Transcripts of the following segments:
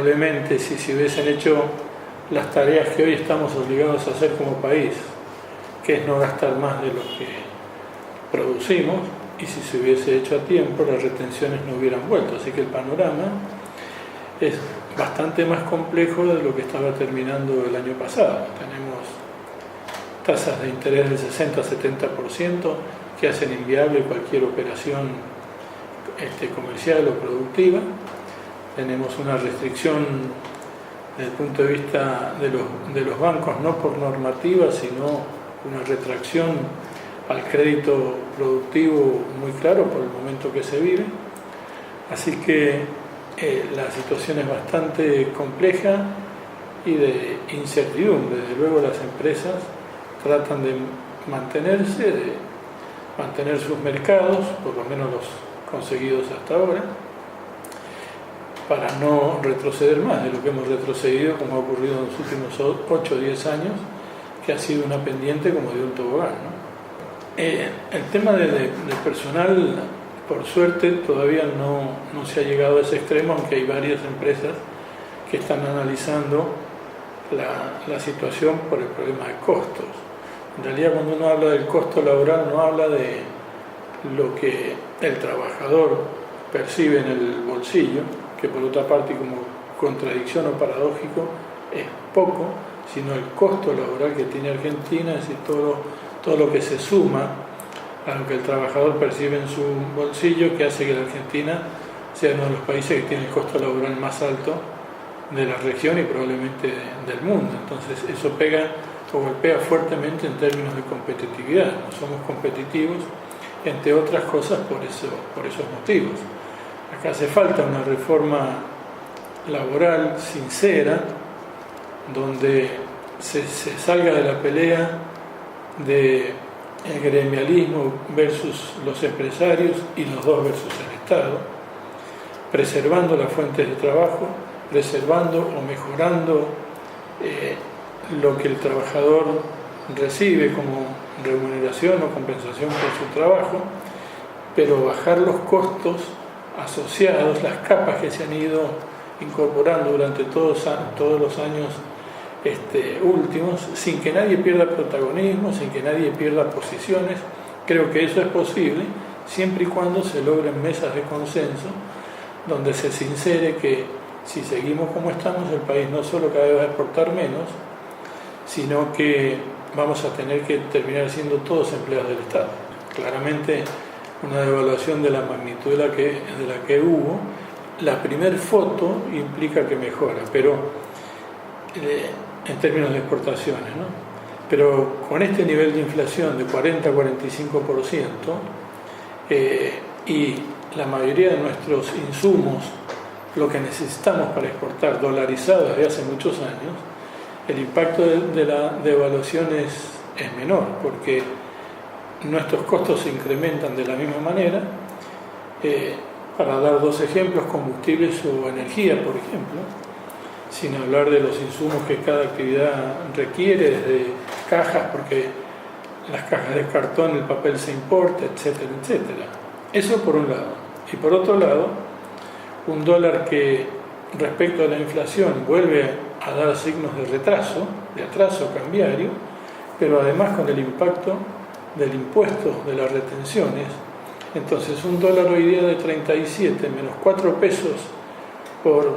probablemente si se hubiesen hecho las tareas que hoy estamos obligados a hacer como país, que es no gastar más de lo que producimos, y si se hubiese hecho a tiempo, las retenciones no hubieran vuelto. Así que el panorama es bastante más complejo de lo que estaba terminando el año pasado. Tenemos tasas de interés del 60-70% que hacen inviable cualquier operación comercial o productiva. Tenemos una restricción desde el punto de vista de los bancos, no por normativa, sino una retracción al crédito productivo muy claro por el momento que se vive. Así que la situación es bastante compleja y de incertidumbre. Desde luego las empresas tratan de mantenerse, de mantener sus mercados, por lo menos los conseguidos hasta ahora, para no retroceder más de lo que hemos retrocedido, como ha ocurrido en los últimos 8 o 10 años, que ha sido una pendiente como de un tobogán, ¿no? El tema del personal, por suerte, todavía no se ha llegado a ese extremo, aunque hay varias empresas que están analizando la situación por el problema de costos. En realidad, cuando uno habla del costo laboral, no habla de lo que el trabajador percibe en el bolsillo, que por otra parte, como contradicción o paradójico, es poco, sino el costo laboral que tiene Argentina, es decir, todo lo que se suma a lo que el trabajador percibe en su bolsillo, que hace que la Argentina sea uno de los países que tiene el costo laboral más alto de la región y probablemente del mundo. Entonces eso pega o golpea fuertemente en términos de competitividad. No somos competitivos, entre otras cosas, por esos motivos. Acá hace falta una reforma laboral sincera, donde se salga de la pelea del gremialismo versus los empresarios y los dos versus el Estado, preservando las fuentes de trabajo, preservando o mejorando lo que el trabajador recibe como remuneración o compensación por su trabajo, pero bajar los costos asociados, las capas que se han ido incorporando durante todos los años últimos, sin que nadie pierda protagonismo, sin que nadie pierda posiciones. Creo que eso es posible siempre y cuando se logren mesas de consenso donde se sincere que si seguimos como estamos, el país no solo cada vez va a exportar menos, sino que vamos a tener que terminar siendo todos empleados del Estado. Claramente, una devaluación de la magnitud de la que hubo, la primer foto implica que mejora, pero en términos de exportaciones, ¿no? Pero con este nivel de inflación de 40-45%, y la mayoría de nuestros insumos, lo que necesitamos para exportar, dolarizado desde hace muchos años, el impacto de la devaluación es menor, porque nuestros costos se incrementan de la misma manera. Para dar dos ejemplos, combustibles o energía, por ejemplo, sin hablar de los insumos que cada actividad requiere, desde cajas, porque las cajas de cartón, el papel se importa, etcétera, etcétera. Eso por un lado. Y por otro lado, un dólar que respecto a la inflación vuelve a dar signos de atraso cambiario, pero además con el impacto del impuesto de las retenciones. Entonces un dólar hoy día de 37 menos 4 pesos por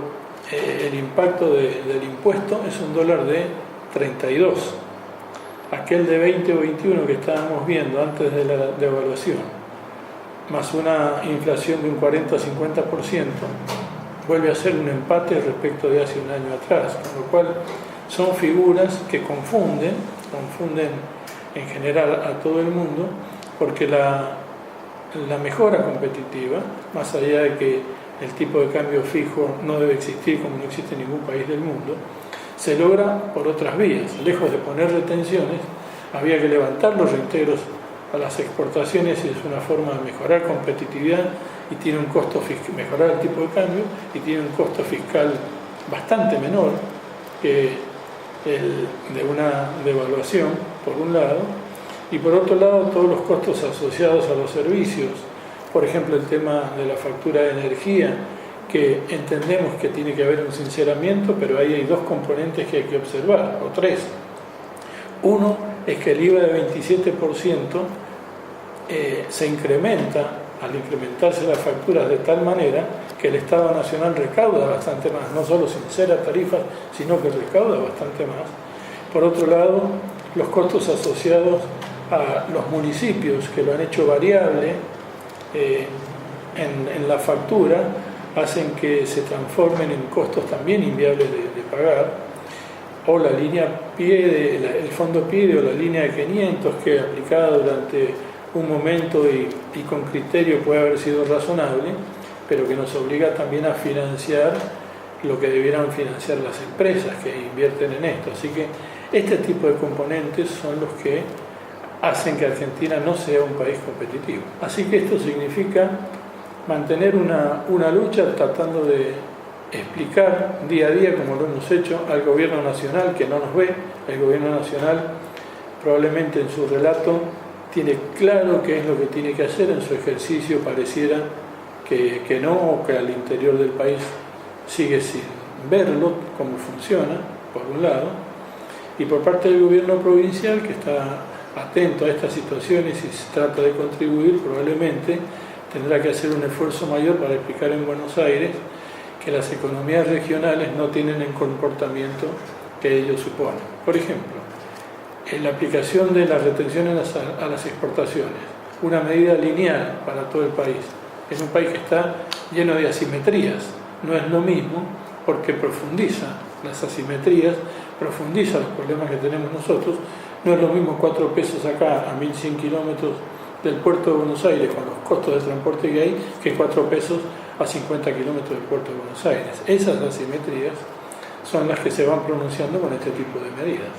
el impacto del impuesto es un dólar de 32. Aquel de 20 o 21 que estábamos viendo antes de la devaluación, más una inflación de un 40 o 50%, vuelve a ser un empate respecto de hace un año atrás, con lo cual son figuras que confunden en general a todo el mundo, porque la mejora competitiva, más allá de que el tipo de cambio fijo no debe existir como no existe en ningún país del mundo, se logra por otras vías. Lejos de poner retenciones, había que levantar los reintegros a las exportaciones, y es una forma de mejorar competitividad y tiene un costo fiscal, mejorar el tipo de cambio y tiene un costo fiscal bastante menor que el de una devaluación, por un lado, y por otro lado todos los costos asociados a los servicios, por ejemplo el tema de la factura de energía, que entendemos que tiene que haber un sinceramiento, pero ahí hay dos componentes que hay que observar, o tres. Uno es que el IVA de 27% se incrementa al incrementarse las facturas de tal manera que el Estado Nacional recauda bastante más, no solo sincera tarifas, sino que recauda bastante más. Por otro lado, los costos asociados a los municipios, que lo han hecho variable en la factura, hacen que se transformen en costos también inviables de pagar, o la línea PIEDE, el fondo PIEDE o la línea de 500, que aplicada durante un momento y con criterio puede haber sido razonable, pero que nos obliga también a financiar lo que debieran financiar las empresas que invierten en esto. Así que este tipo de componentes son los que hacen que Argentina no sea un país competitivo. Así que esto significa mantener una lucha tratando de explicar día a día, como lo hemos hecho, al gobierno nacional que no nos ve. El gobierno nacional probablemente en su relato tiene claro qué es lo que tiene que hacer, en su ejercicio pareciera que no, o que al interior del país sigue sin verlo, cómo funciona, por un lado, y por parte del gobierno provincial, que está atento a estas situaciones y se trata de contribuir, probablemente tendrá que hacer un esfuerzo mayor para explicar en Buenos Aires que las economías regionales no tienen el comportamiento que ellos suponen. Por ejemplo, en la aplicación de las retenciones a las exportaciones, una medida lineal para todo el país. Es un país que está lleno de asimetrías, no es lo mismo porque profundiza las asimetrías, profundiza los problemas que tenemos nosotros. No es lo mismo 4 pesos acá a 1100 kilómetros del puerto de Buenos Aires con los costos de transporte que hay, que 4 pesos a 50 kilómetros del puerto de Buenos Aires. Esas asimetrías son las que se van pronunciando con este tipo de medidas.